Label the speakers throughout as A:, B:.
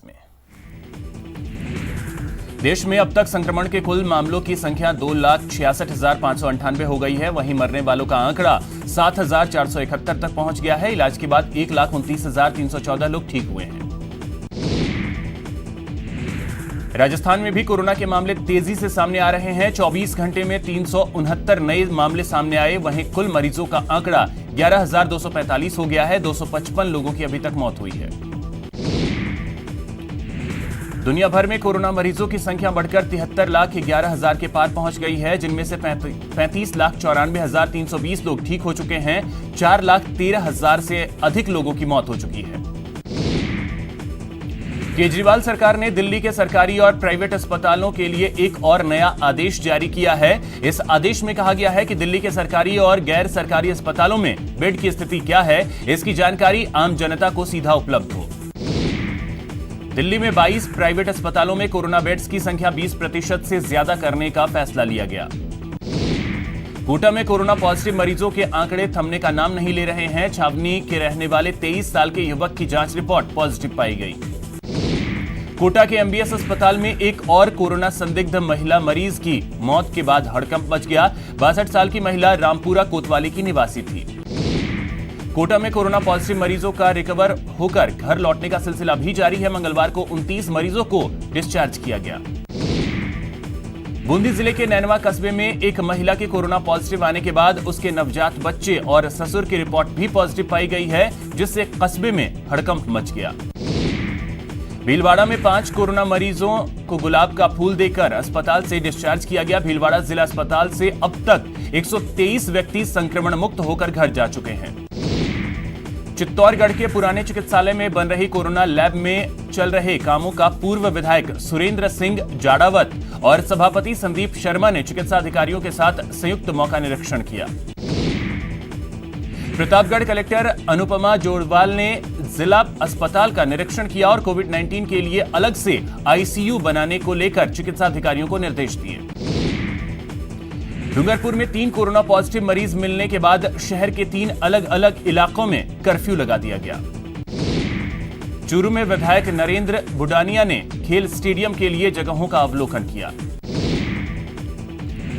A: में देश में अब तक संक्रमण के कुल मामलों की संख्या 2,66,598 हो गई है। वहीं मरने वालों का आंकड़ा 7,471 तक पहुंच गया है। इलाज के बाद 1,29,314 लोग ठीक हुए हैं। राजस्थान में भी कोरोना के मामले तेजी से सामने आ रहे हैं। 24 घंटे में 369 नए मामले सामने आए। वहीं कुल मरीजों का आंकड़ा 11,245 हो गया है। 255 लोगों की अभी तक मौत हुई है। दुनिया भर में कोरोना मरीजों की संख्या बढ़कर 73,11,000 के पार पहुंच गई है, जिनमें से 35,94,320 लोग ठीक हो चुके हैं। 4,13,000 से अधिक लोगों की मौत हो चुकी है। केजरीवाल सरकार ने दिल्ली के सरकारी और प्राइवेट अस्पतालों के लिए एक और नया आदेश जारी किया है। इस आदेश में कहा गया है कि दिल्ली के सरकारी और गैर सरकारी अस्पतालों में बेड की स्थिति क्या है, इसकी जानकारी आम जनता को सीधा उपलब्ध हो। दिल्ली में 22 प्राइवेट अस्पतालों में कोरोना बेड्स की संख्या 20% से ज्यादा करने का फैसला लिया गया। कोटा में कोरोना पॉजिटिव मरीजों के आंकड़े थमने का नाम नहीं ले रहे हैं। छावनी के रहने वाले 23 साल के युवक की जांच रिपोर्ट पॉजिटिव पाई गई। कोटा के एमबीएस अस्पताल में एक और कोरोना संदिग्ध महिला मरीज की मौत के बाद हड़कंप मच गया। 62 साल की महिला रामपुरा कोतवाली की निवासी थी। कोटा में कोरोना पॉजिटिव मरीजों का रिकवर होकर घर लौटने का सिलसिला भी जारी है। मंगलवार को 29 मरीजों को डिस्चार्ज किया गया। बूंदी जिले के नैनवा कस्बे में एक महिला के कोरोना पॉजिटिव आने के बाद उसके नवजात बच्चे और ससुर की रिपोर्ट भी पॉजिटिव पाई गई है, जिससे कस्बे में हड़कंप मच गया। भीलवाड़ा में 5 कोरोना मरीजों को गुलाब का फूल देकर अस्पताल से डिस्चार्ज किया गया। भीलवाड़ा जिला अस्पताल से अब तक 123 व्यक्ति संक्रमण मुक्त होकर घर जा चुके हैं। चित्तौड़गढ़ के पुराने चिकित्सालय में बन रही कोरोना लैब में चल रहे कामों का पूर्व विधायक सुरेंद्र सिंह जाड़ावत और सभापति संदीप शर्मा ने चिकित्सा अधिकारियों के साथ संयुक्त मौका निरीक्षण किया। प्रतापगढ़ कलेक्टर अनुपमा जोड़वाल ने जिला अस्पताल का निरीक्षण किया और कोविड-19 के लिए अलग से आईसीयू बनाने को लेकर चिकित्सा अधिकारियों को निर्देश दिए। डूंगरपुर में 3 कोरोना पॉजिटिव मरीज मिलने के बाद शहर के 3 अलग अलग इलाकों में कर्फ्यू लगा दिया गया। चूरू में विधायक नरेंद्र बुडानिया ने खेल स्टेडियम के लिए जगहों का अवलोकन किया।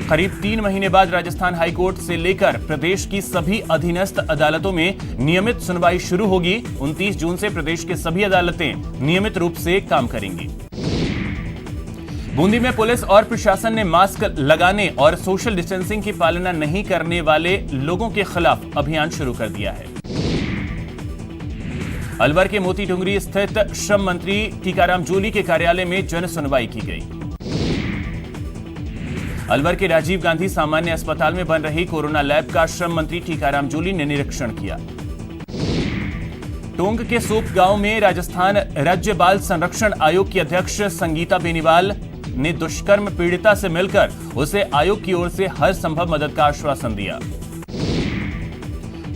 A: करीब 3 महीने बाद राजस्थान हाईकोर्ट से लेकर प्रदेश की सभी अधीनस्थ अदालतों में नियमित सुनवाई शुरू होगी। 29 जून से प्रदेश के सभी अदालतें नियमित रूप से काम करेंगी। बूंदी में पुलिस और प्रशासन ने मास्क लगाने और सोशल डिस्टेंसिंग की पालना नहीं करने वाले लोगों के खिलाफ अभियान शुरू कर दिया है। अलवर के मोती डुंगरी स्थित श्रम मंत्री टीकाराम जूली के कार्यालय में जन सुनवाई की गई। अलवर के राजीव गांधी सामान्य अस्पताल में बन रही कोरोना लैब का श्रम मंत्री टीकाराम जूली ने निरीक्षण किया। टोंक के सोप गांव में राजस्थान राज्य बाल संरक्षण आयोग की अध्यक्ष संगीता बेनीवाल ने दुष्कर्म पीड़िता से मिलकर उसे आयोग की ओर से हर संभव मदद का आश्वासन दिया।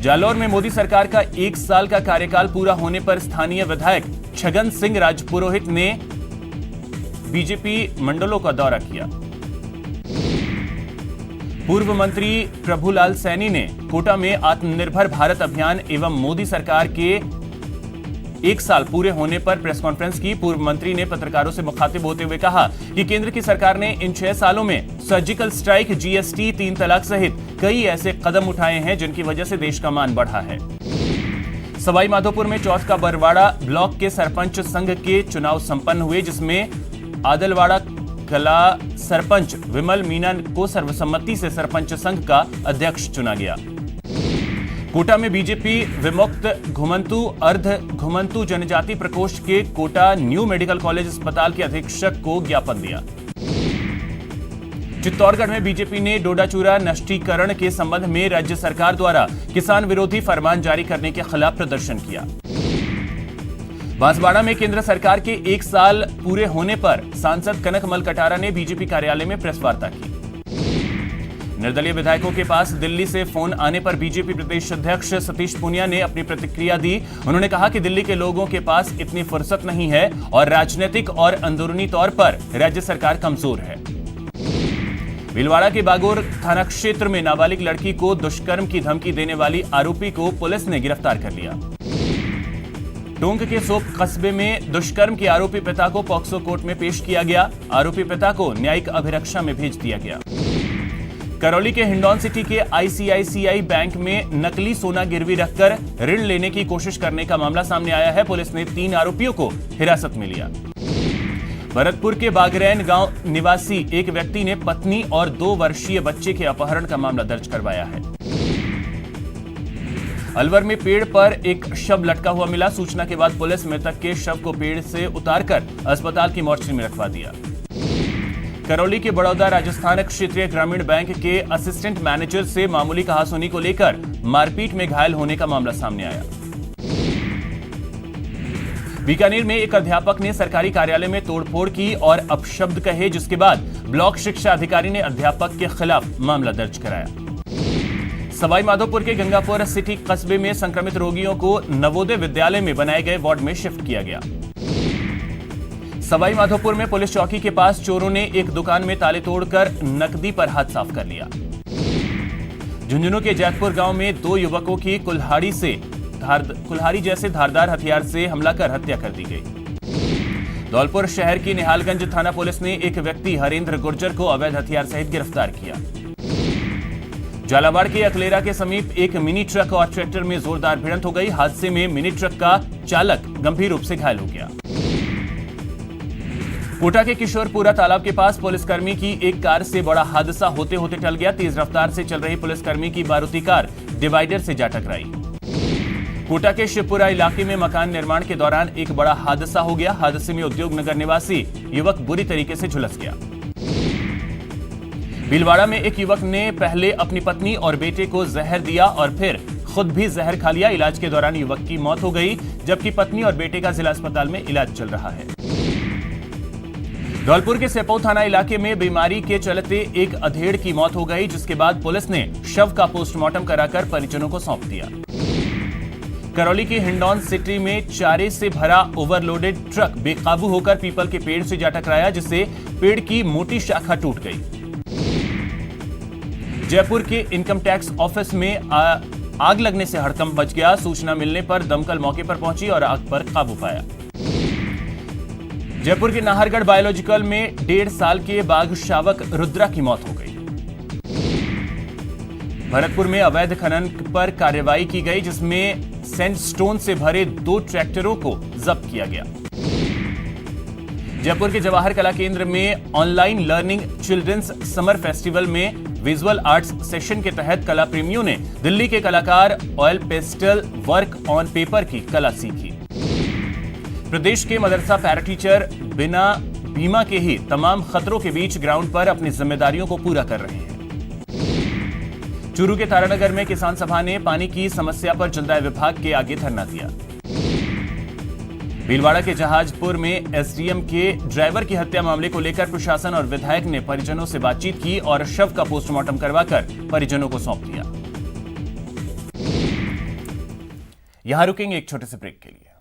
A: जालौर में मोदी सरकार का 1 साल का कार्यकाल पूरा होने पर स्थानीय विधायक छगन सिंह राजपुरोहित ने बीजेपी मंडलों का दौरा किया। पूर्व मंत्री प्रभुलाल सैनी ने कोटा में आत्मनिर्भर भारत अभियान एवं मोदी सरकार के 1 साल पूरे होने पर प्रेस कॉन्फ्रेंस की। पूर्व मंत्री ने पत्रकारों से मुखातिब होते हुए कहा कि केंद्र की सरकार ने इन 6 सालों में सर्जिकल स्ट्राइक, जीएसटी, 3 तलाक सहित कई ऐसे कदम उठाए हैं जिनकी वजह से देश का मान बढ़ा है। सवाई माधोपुर में चौथ का बरवाड़ा ब्लॉक के सरपंच संघ के चुनाव संपन्न हुए, जिसमें आदलवाड़ा कला सरपंच विमल मीना को सर्वसम्मति से सरपंच संघ का अध्यक्ष चुना गया। कोटा में बीजेपी विमुक्त घुमंतु अर्ध घुमंतु जनजाति प्रकोष्ठ के कोटा न्यू मेडिकल कॉलेज अस्पताल के अधीक्षक को ज्ञापन दिया। चित्तौड़गढ़ में बीजेपी ने डोडाचूरा नष्टीकरण के संबंध में राज्य सरकार द्वारा किसान विरोधी फरमान जारी करने के खिलाफ प्रदर्शन किया। बांसवाड़ा में केंद्र सरकार के 1 साल पूरे होने पर सांसद कनकमल कटारा ने बीजेपी कार्यालय में प्रेस वार्ता की। निर्दलीय विधायकों के पास दिल्ली से फोन आने पर बीजेपी प्रदेश अध्यक्ष सतीश पूनिया ने अपनी प्रतिक्रिया दी। उन्होंने कहा कि दिल्ली के लोगों के पास इतनी फुर्सत नहीं है और राजनीतिक और अंदरूनी तौर पर राज्य सरकार कमजोर है। भीलवाड़ा के बागोर थाना क्षेत्र में नाबालिग लड़की को दुष्कर्म की धमकी देने वाली आरोपी को पुलिस ने गिरफ्तार कर लिया। टोंक के सोप कस्बे में दुष्कर्म के आरोपी पिता को पॉक्सो कोर्ट में पेश किया गया। आरोपी पिता को न्यायिक अभिरक्षा में भेज दिया गया। करौली के हिंडौन सिटी के आईसीआईसीआई बैंक में नकली सोना गिरवी रखकर ऋण लेने की कोशिश करने का मामला सामने आया है। पुलिस ने 3 आरोपियों को हिरासत में लिया। भरतपुर के बागरैन गांव निवासी एक व्यक्ति ने पत्नी और 2 वर्षीय बच्चे के अपहरण का मामला दर्ज करवाया है। अलवर में पेड़ पर एक शव लटका हुआ मिला। सूचना के बाद पुलिस मृतक के शव को पेड़ से उतारकर अस्पताल की मोर्चरी में रखवा दिया। करौली के बड़ौदा राजस्थान क्षेत्रीय ग्रामीण बैंक के असिस्टेंट मैनेजर से मामूली कहासुनी को लेकर मारपीट में घायल होने का मामला सामने आया। बीकानेर में एक अध्यापक ने सरकारी कार्यालय में तोड़फोड़ की और अपशब्द कहे, जिसके बाद ब्लॉक शिक्षा अधिकारी ने अध्यापक के खिलाफ मामला दर्ज कराया। सवाई माधोपुर के गंगापुर सिटी कस्बे में संक्रमित रोगियों को नवोदय विद्यालय में बनाए गए वार्ड में शिफ्ट किया गया। सवाई माधोपुर में पुलिस चौकी के पास चोरों ने एक दुकान में ताले तोड़कर नकदी पर हाथ साफ कर लिया। झुंझुनू के जैतपुर गांव में 2 युवकों की कुल्हाड़ी जैसे धारदार हथियार से हमला कर हत्या कर दी गई। धौलपुर शहर की निहालगंज थाना पुलिस ने एक व्यक्ति हरेंद्र गुर्जर को अवैध हथियार सहित गिरफ्तार किया। झालावाड़ के अकलेरा के समीप एक मिनी ट्रक और ट्रैक्टर में जोरदार भिड़ंत हो गई। हादसे में मिनी ट्रक का चालक गंभीर रूप से घायल हो गया। कोटा के किशोरपुरा तालाब के पास पुलिसकर्मी की एक कार से बड़ा हादसा होते होते टल गया। तेज रफ्तार से चल रही पुलिसकर्मी की मारुति कार डिवाइडर से जा टकराई। कोटा के शिवपुरा इलाके में मकान निर्माण के दौरान एक बड़ा हादसा हो गया। हादसे में उद्योग नगर निवासी युवक बुरी तरीके से झुलस गया। भीलवाड़ा में एक युवक ने पहले अपनी पत्नी और बेटे को जहर दिया और फिर खुद भी जहर खा लिया। इलाज के दौरान युवक की मौत हो गई, जबकि पत्नी और बेटे का जिला अस्पताल में इलाज चल रहा है। धौलपुर के सेपौ थाना इलाके में बीमारी के चलते एक अधेड़ की मौत हो गई, जिसके बाद पुलिस ने शव का पोस्टमार्टम कराकर परिजनों को सौंप दिया। करौली के हिंडौन सिटी में चारे से भरा ओवरलोडेड ट्रक बेकाबू होकर पीपल के पेड़ से जा टकराया, जिससे पेड़ की मोटी शाखा टूट गई। जयपुर के इनकम टैक्स ऑफिस में आग लगने से हड़कंप मच गया। सूचना मिलने पर दमकल मौके पर पहुंची और आग पर काबू पाया। जयपुर के नाहरगढ़ बायोलॉजिकल में 1.5 साल के बाघ शावक रुद्रा की मौत हो गई। भरतपुर में अवैध खनन पर कार्रवाई की गई, जिसमें सैंडस्टोन से भरे 2 ट्रैक्टरों को जब्त किया गया। जयपुर के जवाहर कला केंद्र में online learning children's summer festival में विजुअल आर्ट्स सेशन के तहत कला प्रेमियों ने दिल्ली के कलाकार oil pastel work on paper की कला सीखी। प्रदेश के मदरसा पैरा टीचर बिना बीमा के ही तमाम खतरों के बीच ग्राउंड पर अपनी जिम्मेदारियों को पूरा कर रहे हैं। चूरू के तारानगर में किसान सभा ने पानी की समस्या पर जलदाय विभाग के आगे धरना दिया। भीलवाड़ा के जहाजपुर में एसडीएम के ड्राइवर की हत्या मामले को लेकर प्रशासन और विधायक ने परिजनों से बातचीत की और शव का पोस्टमार्टम करवाकर परिजनों को सौंप दिया। यहां रुकेंगे एक छोटे से ब्रेक के लिए।